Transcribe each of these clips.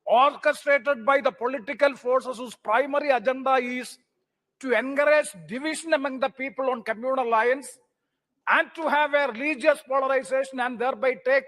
orchestrated by the political forces whose primary agenda is to encourage division among the people on communal lines and to have a religious polarization and thereby take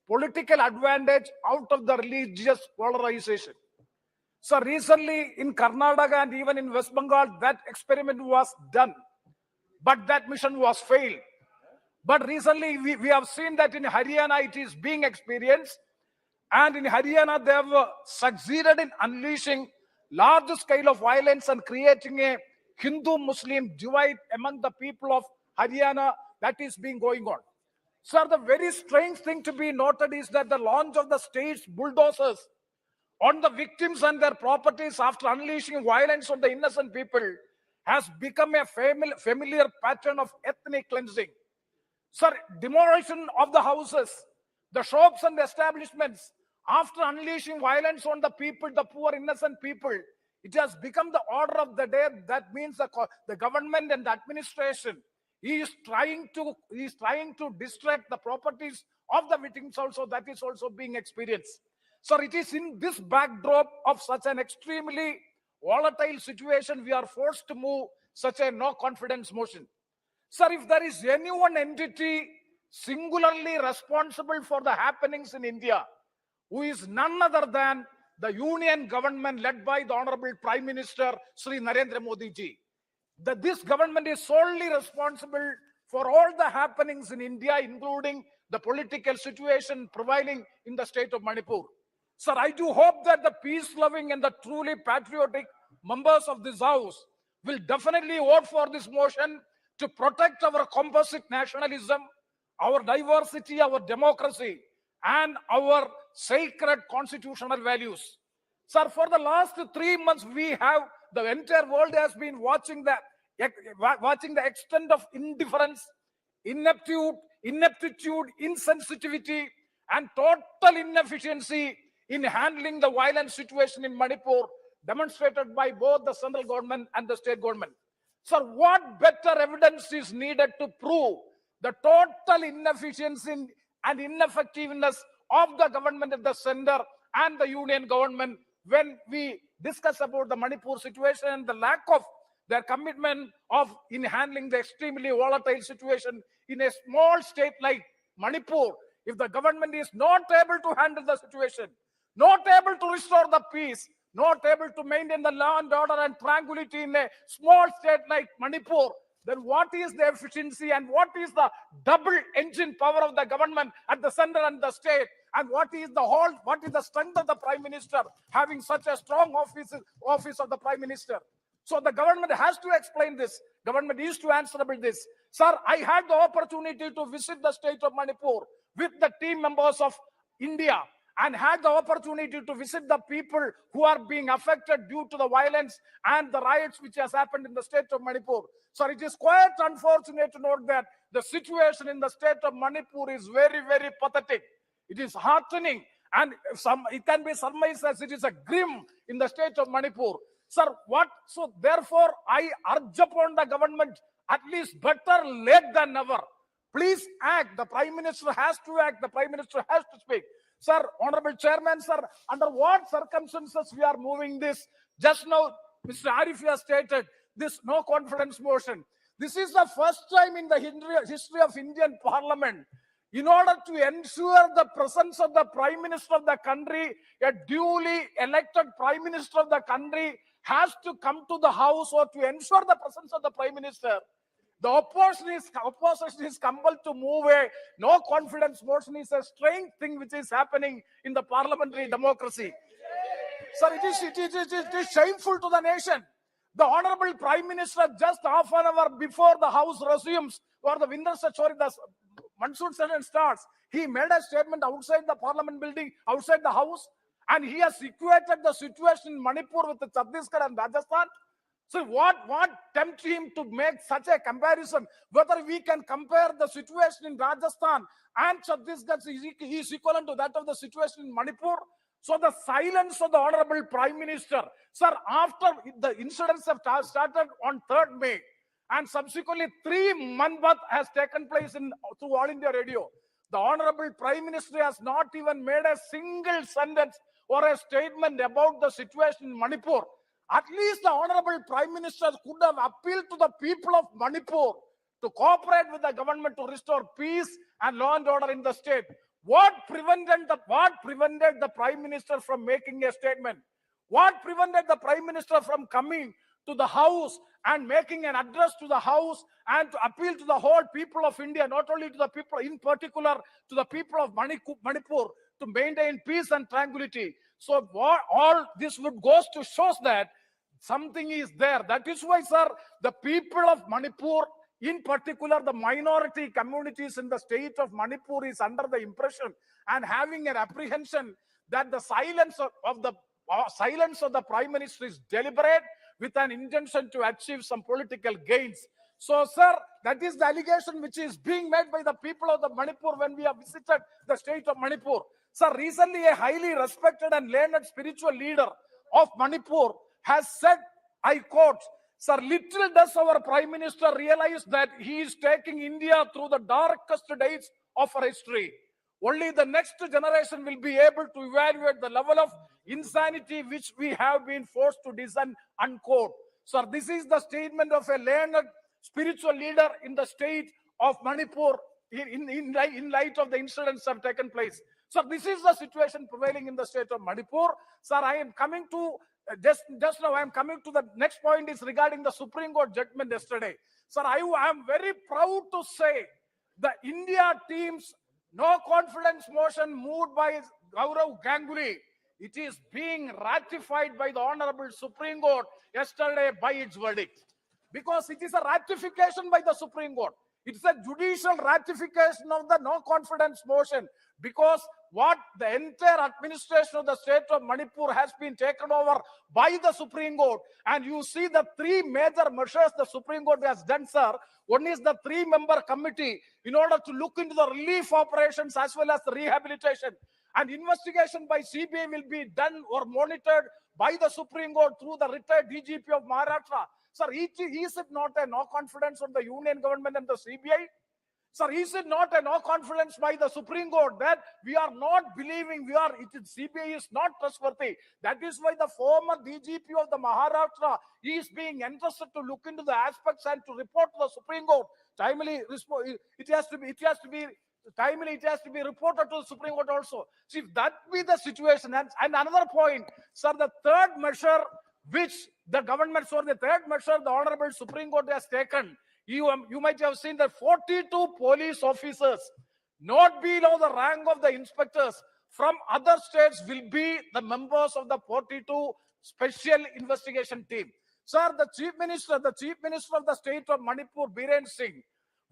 political advantage out of the religious polarization. So recently in Karnataka and even in West Bengal, that experiment was done, but that mission was failed. But recently we have seen that in Haryana it is being experienced, and in Haryana they have succeeded in unleashing large scale of violence and creating a Hindu-Muslim divide among the people of Haryana that is being going on. Sir, the very strange thing to be noted is that the launch of the state's bulldozers on the victims and their properties after unleashing violence on the innocent people has become a familiar pattern of ethnic cleansing. Sir, demolition of the houses, the shops and the establishments after unleashing violence on the people, the poor innocent people, it has become the order of the day. That means the government and the administration is trying to distract the properties of the victims also. That is also being experienced. So it is in this backdrop of such an extremely volatile situation we are forced to move such a no confidence motion. Sir, if there is any one entity singularly responsible for the happenings in India, who is none other than the union government led by the Honorable Prime Minister Sri Narendra Modi ji. This government is solely responsible for all the happenings in India, including the political situation prevailing in the state of Manipur. Sir, I do hope that the peace-loving and the truly patriotic members of this House will definitely vote for this motion to protect our composite nationalism, our diversity, our democracy, and our sacred constitutional values. Sir, for the last 3 months, the entire world has been watching the extent of indifference, ineptitude, insensitivity, and total inefficiency in handling the violent situation in Manipur, demonstrated by both the central government and the state government. Sir, what better evidence is needed to prove the total inefficiency and ineffectiveness of the government at the center and the union government when we discuss about the Manipur situation and the lack of their commitment in handling the extremely volatile situation in a small state like Manipur? If the government is not able to handle the situation, not able to restore the peace, not able to maintain the law and order and tranquility in a small state like Manipur, then what is the efficiency and what is the double engine power of the government at the center and the state? And what is the strength of the Prime Minister having such a strong office of the Prime Minister? So the government has to explain this. Government is to answerable this. Sir, I had the opportunity to visit the state of Manipur with the team members of India and had the opportunity to visit the people who are being affected due to the violence and the riots which has happened in the state of Manipur. So it is quite unfortunate to note that the situation in the state of Manipur is very, very pathetic. It is heartening, and it can be surmised as it is a grim in the state of Manipur. Sir, so therefore, I urge upon the government, at least better late than never. Please act. The Prime Minister has to act. The Prime Minister has to speak. Sir, Honorable Chairman, sir, under what circumstances we are moving this? Just now, Mr. Arif has stated this no confidence motion. This is the first time in the history of Indian Parliament. In order to ensure the presence of the Prime Minister of the country, a duly elected Prime Minister of the country has to come to the House or to ensure the presence of the Prime Minister. The opposition is compelled to move a no confidence motion. Is a strange thing which is happening in the parliamentary democracy. Sir, it is shameful to the nation. The Honorable Prime Minister, just half an hour before the House resumes, or the the monsoon session starts, he made a statement outside the Parliament building, outside the House, and he has equated the situation in Manipur with the Chhattisgarh and Rajasthan. So what tempts him to make such a comparison? Whether we can compare the situation in Rajasthan and Chhattisgarh is equivalent to that of the situation in Manipur. So the silence of the Honorable Prime Minister, sir, after the incidents have started on 3rd May, and subsequently 3 Manbat has taken place through All India Radio, the Honorable Prime Minister has not even made a single sentence or a statement about the situation in Manipur, at least the Honorable Prime Minister could have appealed to the people of Manipur to cooperate with the government to restore peace and law and order in the state. What prevented the Prime Minister from making a statement? What prevented the Prime Minister from coming to the House and making an address to the House and to appeal to the whole people of India, not only to the people, in particular to the people of Manipur, to maintain peace and tranquility? So all this would goes to shows that something is there. That is why, sir, the people of Manipur, in particular the minority communities in the state of Manipur, is under the impression and having an apprehension that the silence of the Prime Minister is deliberate with an intention to achieve some political gains. So, sir, that is the allegation which is being made by the people of the Manipur when we have visited the state of Manipur. Sir, recently a highly respected and learned spiritual leader of Manipur has said, I quote, "Sir, little does our Prime Minister realize that he is taking India through the darkest days of our history. Only the next generation will be able to evaluate the level of insanity which we have been forced to discern," unquote. Sir, this is the statement of a learned spiritual leader in the state of Manipur in light of the incidents that have taken place. So this is the situation prevailing in the state of Manipur. Sir, I am coming to just now. I am coming to the next point is regarding the Supreme Court judgment yesterday. Sir, I am very proud to say the India team's no confidence motion moved by Gaurav Ganguly, it is being ratified by the Honorable Supreme Court yesterday by its verdict. Because it is a ratification by the Supreme Court. It's a judicial ratification of the no confidence motion, because what the entire administration of the state of Manipur has been taken over by the Supreme Court. And you see the three major measures the Supreme Court has done, sir. One is the 3-member committee in order to look into the relief operations as well as the rehabilitation. And investigation by CBI will be done or monitored by the Supreme Court through the retired DGP of Maharashtra. Sir, is it not a no confidence on the union government and the CBI? Sir, is it not a no confidence by the Supreme Court that we are not believing CBI is not trustworthy? That is why the former DGP of the Maharashtra is being entrusted to look into the aspects and to report to the Supreme Court. Timely, it has to be reported to the Supreme Court also. See, if that be the situation, and another point, sir, the third measure which the government, the Honorable Supreme Court has taken, you might have seen that 42 police officers, not below the rank of the inspectors from other states, will be the members of the 42 special investigation team. Sir, the Chief Minister of the state of Manipur, Biren Singh,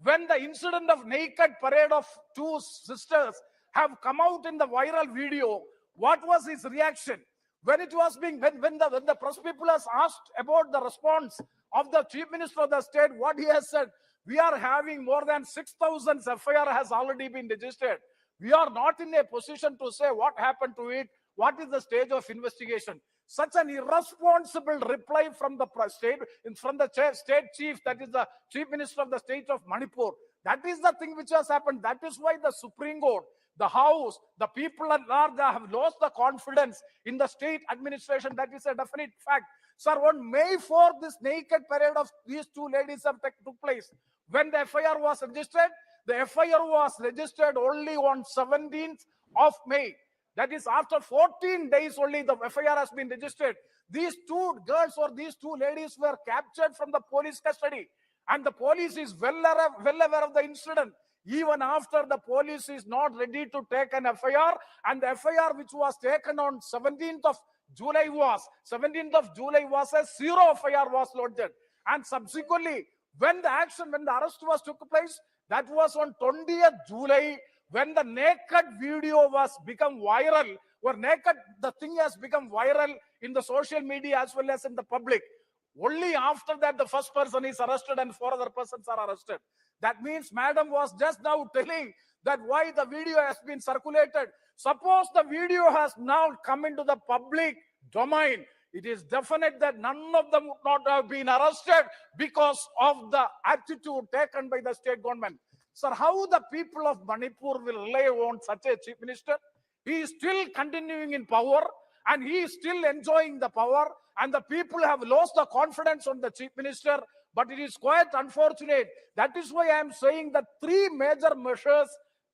when the incident of naked parade of two sisters have come out in the viral video, what was his reaction? When the press people has asked about the response of the Chief Minister of the state, what he has said, we are having more than 6,000 FIR has already been registered. We are not in a position to say what happened to it, what is the stage of investigation. Such an irresponsible reply from the state chief, that is the Chief Minister of the state of Manipur. That is the thing which has happened. That is why the Supreme Court, the House, the people at large have lost the confidence in the state administration. That is a definite fact. Sir, on May 4th, this naked parade of these two ladies took place. When the FIR was registered, the FIR was registered only on 17th of May. That is, after 14 days only the FIR has been registered. These two girls or these two ladies were captured from the police custody. And the police is well aware of the incident. Even after the police is not ready to take an FIR, and the FIR which was taken on 17th of July was a zero FIR was lodged. And subsequently, when the arrest was took place, that was on 20th July, when the naked video was become viral, the thing has become viral in the social media as well as in the public. Only after that, the first person is arrested and 4 other persons are arrested. That means Madam was just now telling that why the video has been circulated. Suppose the video has now come into the public domain, it is definite that none of them would not have been arrested because of the attitude taken by the state government. Sir, how the people of Manipur will rely on such a chief minister? He is still continuing in power, and he is still enjoying the power, and the people have lost the confidence on the chief minister. But it is quite unfortunate. That is why I am saying that three major measures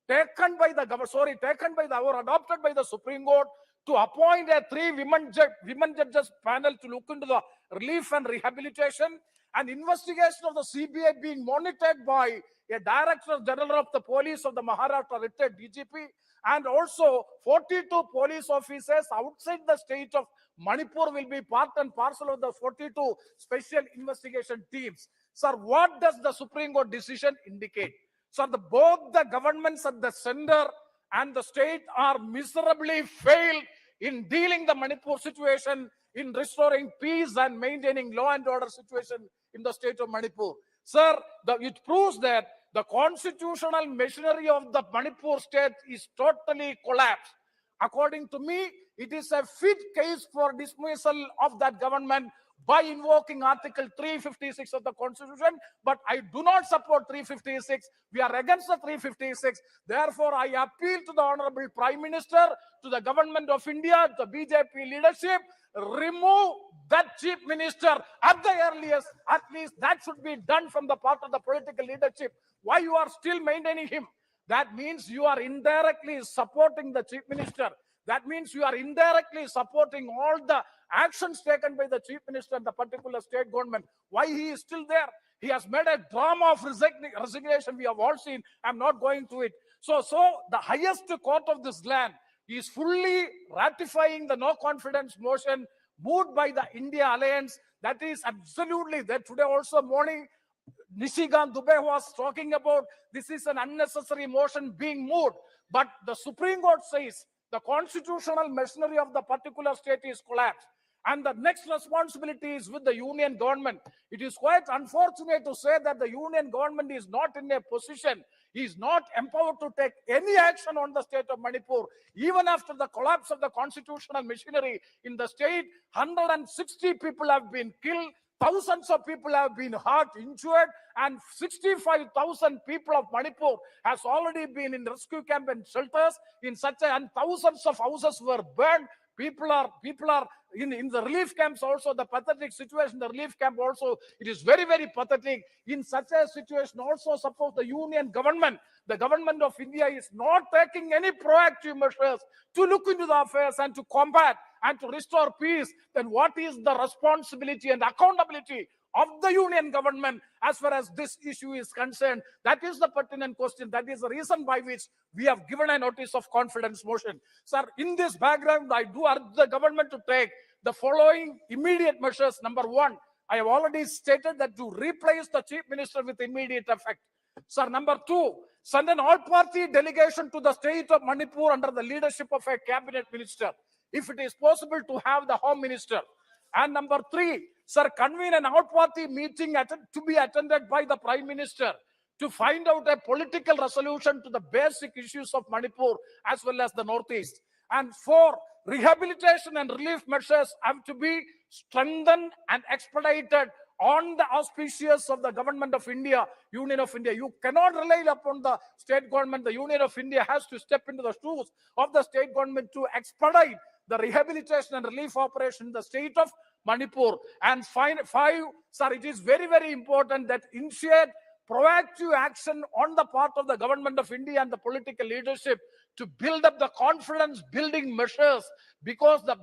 taken by the government, or adopted by the Supreme Court to appoint a three women judges panel to look into the relief and rehabilitation, and investigation of the CBI being monitored by a Director General of the Police of the Maharashtra, retired DGP, and also 42 police officers outside the state of Manipur will be part and parcel of the 42 special investigation teams. Sir, what does the Supreme Court decision indicate? Sir, both the governments at the center and the state are miserably failed in dealing the Manipur situation, in restoring peace and maintaining law and order situation in the state of Manipur. Sir, it proves that the constitutional machinery of the Manipur state is totally collapsed. According to me, it is a fit case for dismissal of that government by invoking Article 356 of the Constitution, but I do not support 356. We are against the 356. Therefore, I appeal to the Honorable Prime Minister, to the Government of India, the BJP leadership, remove that chief minister at the earliest. At least that should be done from the part of the political leadership. Why you are still maintaining him? That means you are indirectly supporting the chief minister. That means you are indirectly supporting all the actions taken by the chief minister and the particular state government. Why he is still there? He has made a drama of resignation. We have all seen. I'm not going to it. So the highest court of this land is fully ratifying the no confidence motion moved by the India Alliance. That is absolutely there. Today also morning, Nishigant Dubey was talking about this is an unnecessary motion being moved. But the Supreme Court says the constitutional machinery of the particular state is collapsed, and the next responsibility is with the union government. It is quite unfortunate to say that the union government is not in a position, is not empowered to take any action on the state of Manipur. Even after the collapse of the constitutional machinery in the state, 160 people have been killed, thousands of people have been hurt, injured, and 65,000 people of Manipur has already been in rescue camp and shelters and thousands of houses were burned. People are in the relief camps also. The pathetic situation, the relief camp also, it is very, very pathetic. In such a situation also, suppose the union government, the government of India is not taking any proactive measures to look into the affairs and to combat and to restore peace, then what is the responsibility and accountability of the union government as far as this issue is concerned? That is the pertinent question. That is the reason by which we have given a notice of confidence motion. Sir, in this background, I do urge the government to take the following immediate measures. Number one, I have already stated that to replace the chief minister with immediate effect. Sir, number two, send an all-party delegation to the state of Manipur under the leadership of a cabinet minister, if it is possible to have the home minister. And number three, sir, convene an out-party meeting to be attended by the Prime Minister to find out a political resolution to the basic issues of Manipur as well as the Northeast. And four, rehabilitation and relief measures have to be strengthened and expedited on the auspices of the Government of India, Union of India. You cannot rely upon the state government. The Union of India has to step into the shoes of the state government to expedite the rehabilitation and relief operation in the state of Manipur. And five, sir, it is very, very important that initiate proactive action on the part of the Government of India and the political leadership to build up the confidence building measures, because the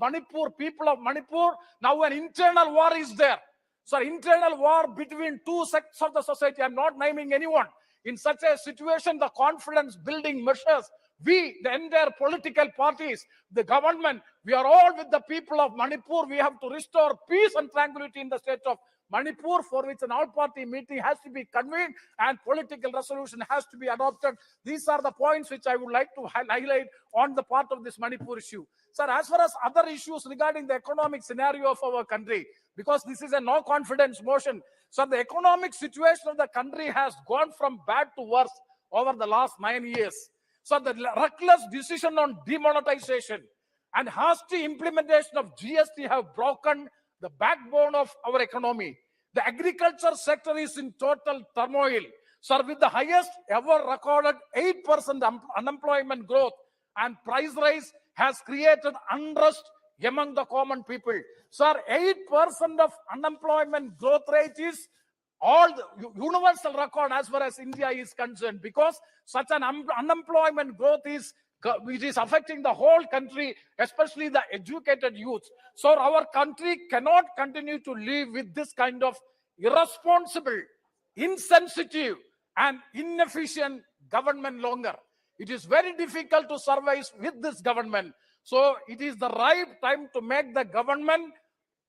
people of Manipur, now an internal war is there. So internal war between two sects of the society. I'm not naming anyone. In such a situation, the confidence building measures, we, the entire political parties, the government, we are all with the people of Manipur. We have to restore peace and tranquility in the state of Manipur, for which an all-party meeting has to be convened and political resolution has to be adopted. These are the points which I would like to highlight on the part of this Manipur issue. Sir, as far as other issues regarding the economic scenario of our country, because this is a no confidence motion, so the economic situation of the country has gone from bad to worse over the last 9 years. So the reckless decision on demonetization and hasty implementation of GST have broken the backbone of our economy. The agriculture sector is in total turmoil. So with the highest ever recorded 8% unemployment growth and price rise has created unrest among the common people. Sir, 8% of unemployment growth rate is all the universal record as far as India is concerned, because such an unemployment growth is which is affecting the whole country, especially the educated youth. So our country cannot continue to live with this kind of irresponsible, insensitive, and inefficient government longer. It is very difficult to survive with this government. So it is the right time to make the government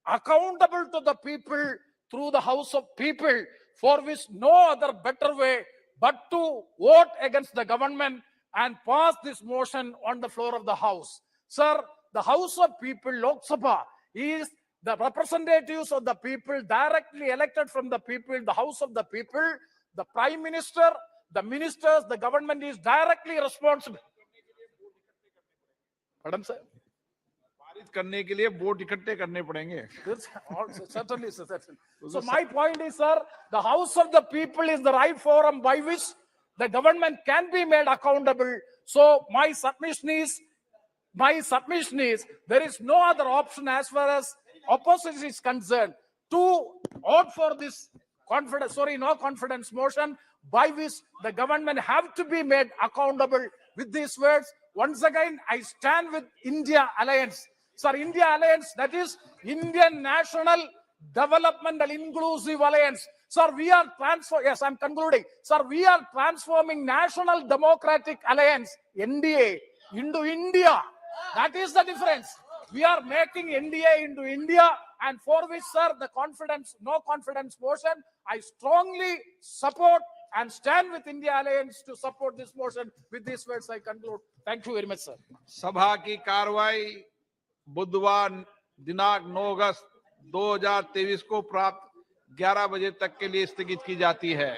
accountable to the people through the House of People, for which no other better way but to vote against the government and pass this motion on the floor of the House. Sir, the House of People, Lok Sabha, is the representatives of the people directly elected from the people, the House of the People. The Prime Minister, the ministers, the government is directly responsible. Madam sir? पारित करने के लिए vote इकट्ठे करने पड़ेंगे. Certainly, sir. Certainly. So my point is, sir, the House of the People is the right forum by which the government can be made accountable. So my submission is, there is no other option as far as opposition is concerned to vote for this no confidence motion, by which the government have to be made accountable. With these words, once again, I stand with India Alliance. Sir, India Alliance, that is Indian National Developmental Inclusive Alliance. Sir, we are yes, I'm concluding. Sir, we are transforming National Democratic Alliance, NDA, into India. That is the difference. We are making NDA into India, and for which, sir, the no confidence motion, I strongly support and stand with India Alliance to support this motion. With these words, I conclude. Thank you very much, sir. सभा की कार्रवाई बुधवार दिनांक 9 अगस्त 2023 को प्राप्त 11 बजे तक के लिए स्थगित की जाती है.